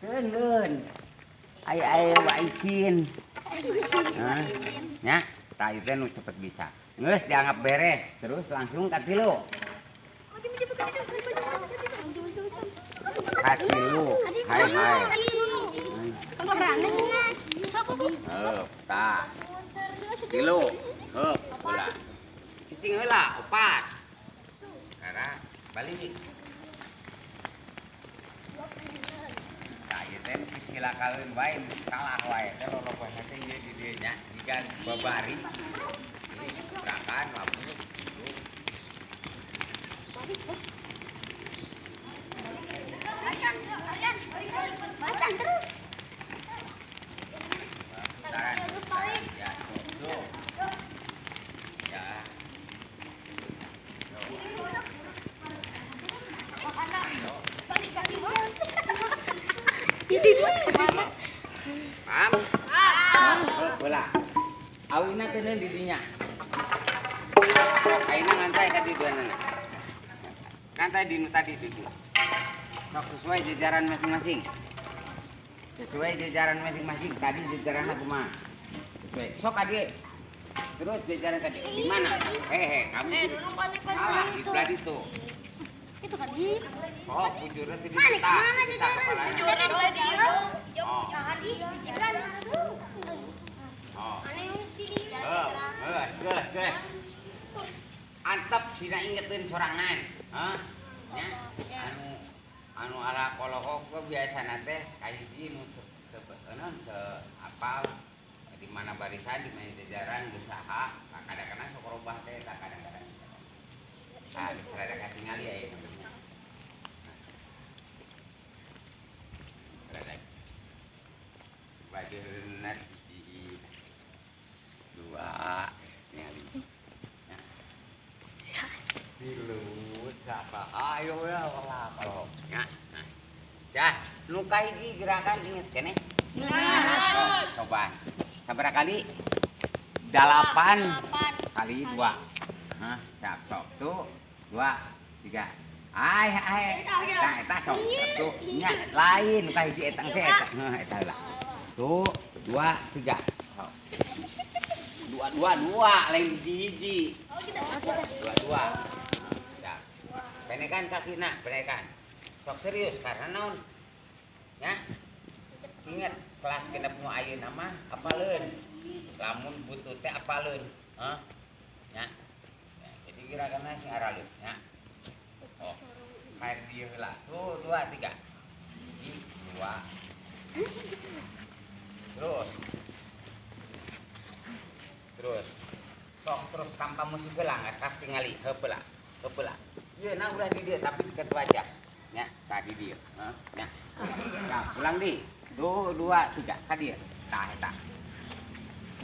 Leun. Ai waikin. Nya, tah ieu teh nu cepet bisa. Geus dianggap beres, terus langsung ka 3. Ka 3. Hai. Tah. 3. Heup, heula. Cicing heula 4. Karena balik. Tah ieu teh silakalun wae salah wae teh lolopoh teh ieu di dieu nya jigan babari. Gerakan mabuk. Bacan terus. Ya, tuh. Ya. Paham? Bola. Awina kene di dinya. Aina ngantai ka di duana. Ngantai di nu tadi itu. Sok sesuai jajaran masing-masing. Sesuai jajaran masing-masing. Tadi jajaran kumaha? Sesuai. Sok ade. Terus jajaran tadi di mana? Kamu salah di belah itu. Itu kan di. Oh, bujurnya di kita. Kita kepalanya. Bujurnya di dia. Oh. Geus. Antep sina ingetin sorangan. Hah? Nya? Anu ala kolokok biasana teh kahiji nu teu apal di mana barisan di mana jajaran usaha kadang-kadang sok robah teh kadang-kadang. Ah, geus rada katingali aya namanya. Rada. Bageuna hiji 2 ningali. Dilut apa? Ayo ya lah kalau nya. Dah, nu kahiji gerakan inget keneh. Coba. Sabaraha kali? 8 kali 2. Hah, siap sok. Tuh, 2, 3. Ai. Eta sok. Tuh, nya lain nu kahiji eta teh eta. Heuh, eta heula. Tuh, 2, 3. Sok. 2 lain hiji. Oh, gitu. 2. Ya. Penekan kakina, penekan. Sok serius karena naon? Ya. Ingat kelas genep nu ayeuna mah apaleun. Lamun butuh teh apaleun. Hah? Ya. Jadi gerakanna sing araleun, ya. Oh. Kayak dieu heula. Tuh, 2, 3. 2. Terus. Sok terus tanpa musik gelang, tas tingali heupeula. Ieu na ulah di dieu tapi deket wajah. Ya, tadi dieu. Heeh, ya. Nah, ulang di. Tuh, 2, 3 ka dieu. Tah eta.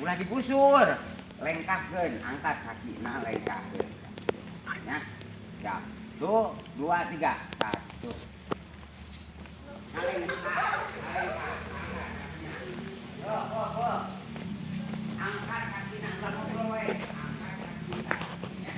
Ulah digusur. Lengkahkeun, angkat kakina lengkahkeun. Ya. Siap. Tuh, 2, 3. 1. Angkat kakina, angkat ngobrol we. Angkat kakina. Ya.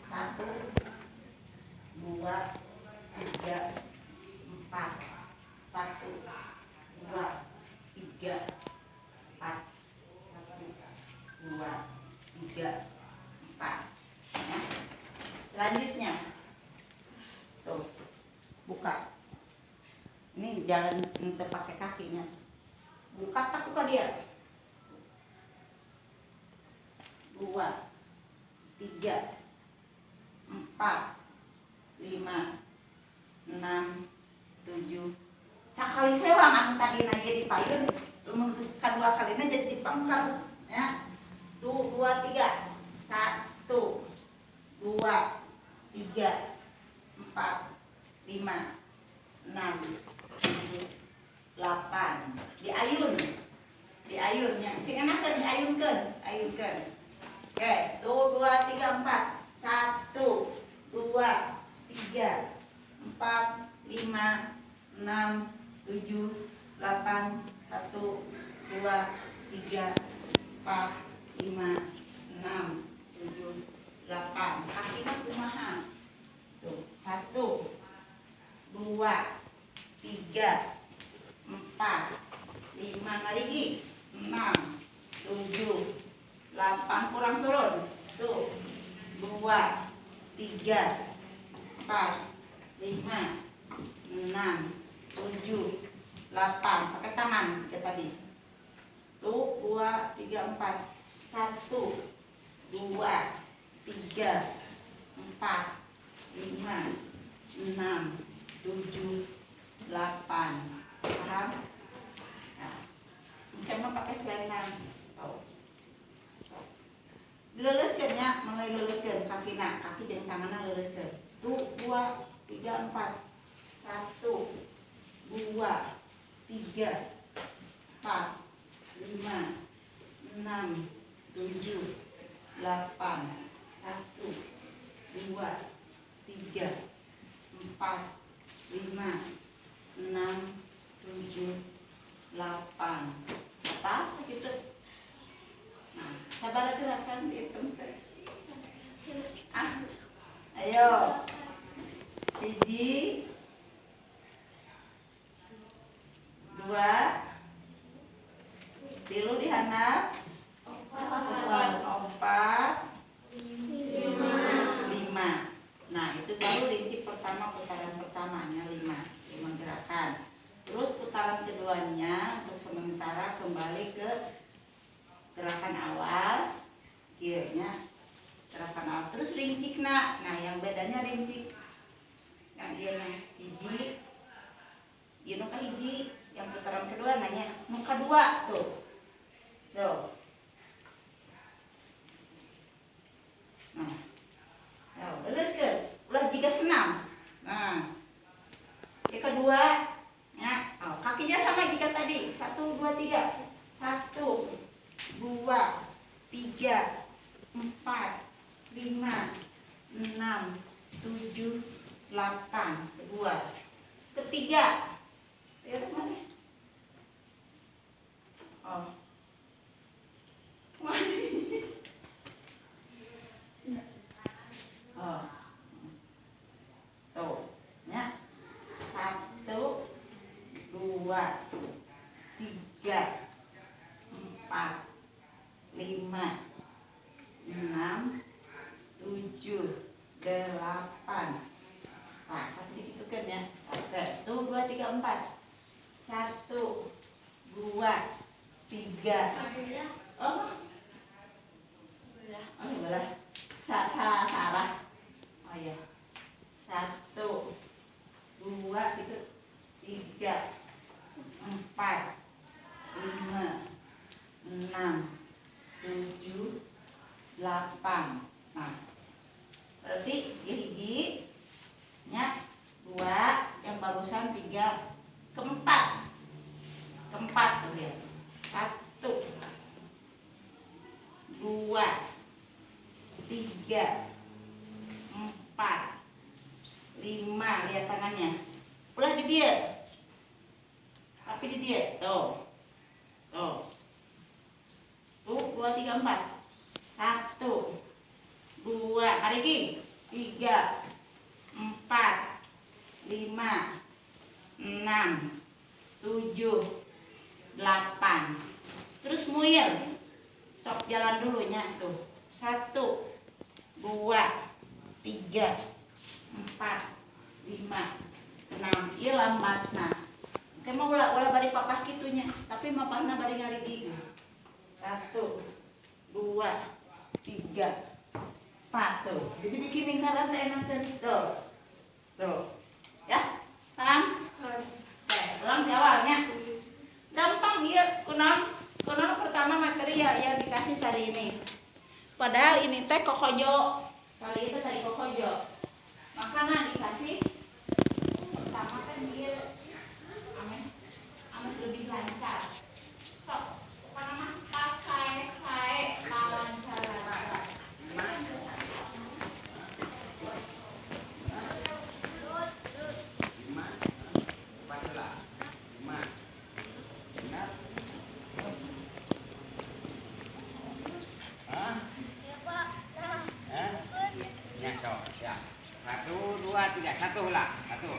1, 2, 3, 4. 1, 2, 3, 4. 1, 2, 3, 4. Ya. Selanjutnya, tuh, buka. Ini jangan pakai kakinya. Buka tak buka dia. 2, 3, 4, 5, 6, 7. Sakali sewang anu tadi naya dipayun, kedua kalinya jadi dipangkal, ya. Tuh 2, 3. 1, 2, 3, 4, 5, 6, 7, 8. Diayun yang sing enakeun diayunkeun. Oke, tuh 2, 3, 4. 1, 2, 3, 4, 5, 6, 7, 8. 1, 2, 3, 4, 5, 6, 7, 8. Kakina kumaha? 2, 3, 4, 5 lagi, 6, 7, 8 kurang turun. Tuh. 2, 3, 4, 5, 6, 7, 8. Pakai tangan kita tadi. Tuh, 2, 3, 4. 1, 2, 3, 4, 5, 6, 7, 8. Paham? Nah, mungkin mau pakai selendang. Tuh. Diluluskan ya, mulai luluskan kaki nak, kaki dan tangannya luluskan. Tuh, 2, 3, 4. 1, 2, 3, 4, 5, 6, 7, 8. 1, 2, 3, 4, 5, 6, 7, 8. Apa segitu? Nah, sabar gerakan dihitung teh. Ayo. 1, 2, tilu dihandap. 4, 5. Nah, itu baru rinci pertama, putaran pertamanya 5 gerakan. Terus putaran keduanya untuk sementara kembali ke gerakan awal. Kira-nya gerakan awal. Terus rincik nak. Nah, yang bedanya rincik yang iya hiji, iya nuka hiji. Yang putaran kedua nanya nuka 2 tuh. Tuh. Nah, lulus ke? Ulah jika senam. Nah, yang kedua, ya, kakinya sama jika tadi. 1, 2, 3. 1, 2, 3, 4, 5, 6, 7, 8. Kedua. Ketiga. Lihat mana? Masih. Tuh, ya. 1, 2, 3, 4, 5, 6, 7, 8. Nah, kasih gitu kan ya. Oke, tuh 2, 3, 4. 1, 2, 3. Oh, boleh. Salah. Oh ya. 1, 2, itu 3, 4, 5, 6, 7, 8. Nah, berarti hiji, nya 2, yang barusan 3, keempat tuh ya. 1, 2, 3, 4, 5. Lihat tangannya. Ulah di dia. Tapi di dia. Tuh. Tuh. 2, 3, 4. 1, 2, lagi. 3, 4, 5, 6, 7, 8. Terus muir. Sok jalan dulunya tuh. 1, 2, 3, 4, 5, 6. Iya lambat nah. Kamu ulah bari papah kitunya, tapi mapahna bari ngarigi. 1, 2, 3, 4 tuh. Jadi bikin lingkaran enak tuh. Tuh. Ya? Paham? Oke, ulang di awalnya. Gampang iya, kunaon pertama materi ya yang dikasih hari ini. Padahal ini teh kokojo. Kali itu tadi kokojo. Makanan dikasih pertama kan dia amin lebih lancar. Sok, apa pas saya lancar. 1, 2, 3. Satu lah. 1,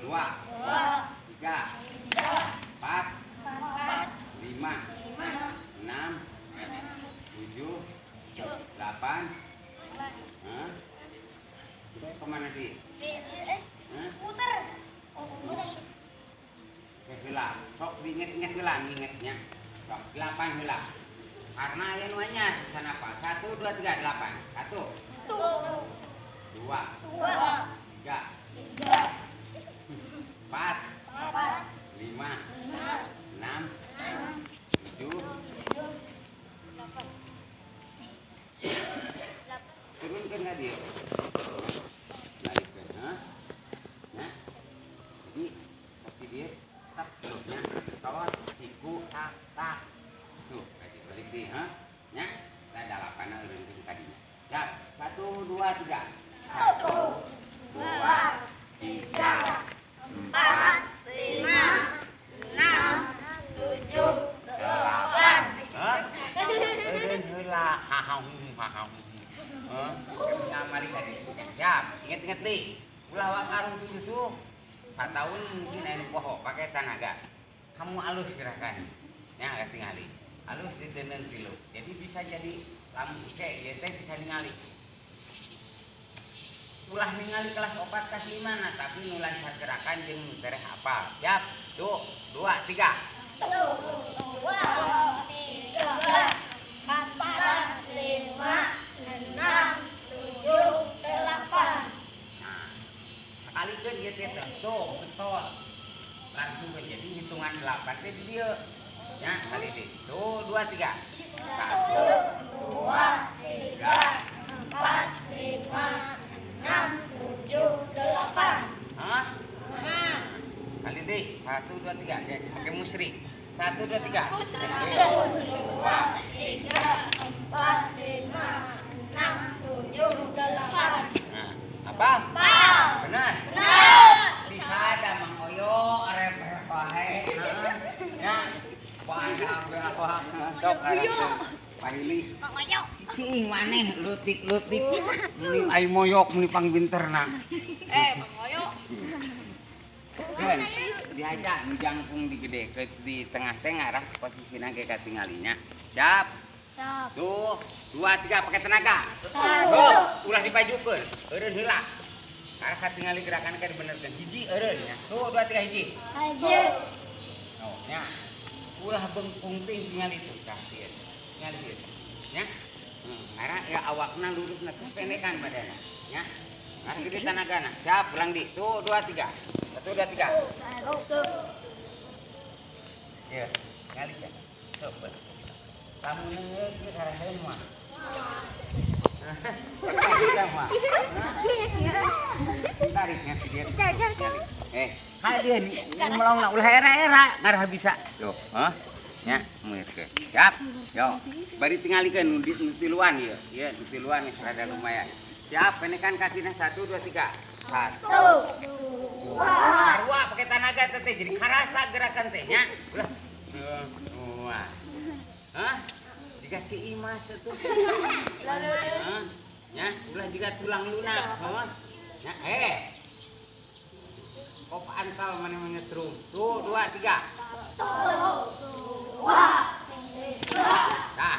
2, 3, 4, 5, 6, 7, 8. Hah? Kemana sih? Hah? Puter. Heula. Sok diinget-inget heula, ingetnya. Sok 8 heula. Karena aya nu anyar, sana apa? 1, 2, 3, 8. 1, 2, 3, 4, 5, 6, 7. Turunkan nggak dia? Naikkan, ha? Nah, jadi seperti dia, tak belumnya, kawan, siku, tak. Tuh, kasih balik dia, ha? Ya, tak ada lapangan urun tadinya. Ya, 1, 2, 3. 1, 2, 3, 4, 5, 6, 7, 8. Hah? Heula, hahau. Ngamali tadi. Siap, ingat-ingat nih. Ulah wak karung susu. 1 tahun mungkin anu poho pakai tenaga. Kamu alus gerakan. Ya, kasih ngali. Alus ditenen kilo. Jadi bisa jadi lamun cek, ya bisa ningali. Ulah ningali kelas 4 kelas 5 nah, tapi nulan gerakan jeung tereh apa. Siap. Tuh, 2, 3. 1, 2, 3, 4, 5, 6, 7, 8. Nah, sekali kan dia tetap tuh betul langsung jadi hitungan 8 itu dia ya kali ini tuh 2, 3. 1, 2, 3, 4, 5, 6, 7, 8. hah? Kali ini 1, 2, 3 ya pakai musrik 1, 2, 3. 1, 2, 3, 4, 5, 6, 7, 8. Nah, apa? Bal. Benar? Benar. Bisa ada Mang Oyo, arep pahe. Ya. Apa? Sok arep. Pahili. Mang Oyo. Cing maneh leutik-leutik. Mending ai moyok mending pangbinterna. Mang Oyo. Kan diajak nu jangkung digede ke di tengah-tengah rah posisina ge katinggalinya. Siap. Siap. Tuh, 2, 3 pakai tenaga. Satu. Ulah dipajukeun. Eureun heula. Karena katingali gerakan ke dibenerkeun. Hiji eureun nya. Tuh, 2, 3 hiji. Aja. Oh, nya. Ulah bengkung ting tingali itu kasieun. Tingali ieu. Nya. Karena ya awakna lurusna kependekan badanna. Nya. Ngan gede tanagana. Siap, ulang di. Tuh, 2, 3. 1, 2, 3. Ya, ngali ya. Coba. Kamu ngeus ge karaheun mah. Kita mah. Tariknya si dia. Hadir melong ulah era-era ngarah bisa. Loh, hah? Nya, meuskeun. Siap. Yo, bari tingalikeun di tiluan ieu. Ieu di tiluan geus rada lumayan. Siap, penekan kasina 1, 2, 3. 1, 2. Sarua pakai tenaga teh jadi karasa gerakan teh nya. Ulah. Wah. Hah? Jika si Imas itu. Hah? Ya, ulah juga tulang lunak, hah? Ya, kop antal mana menyetrum. Tuh, 2, 3. 1,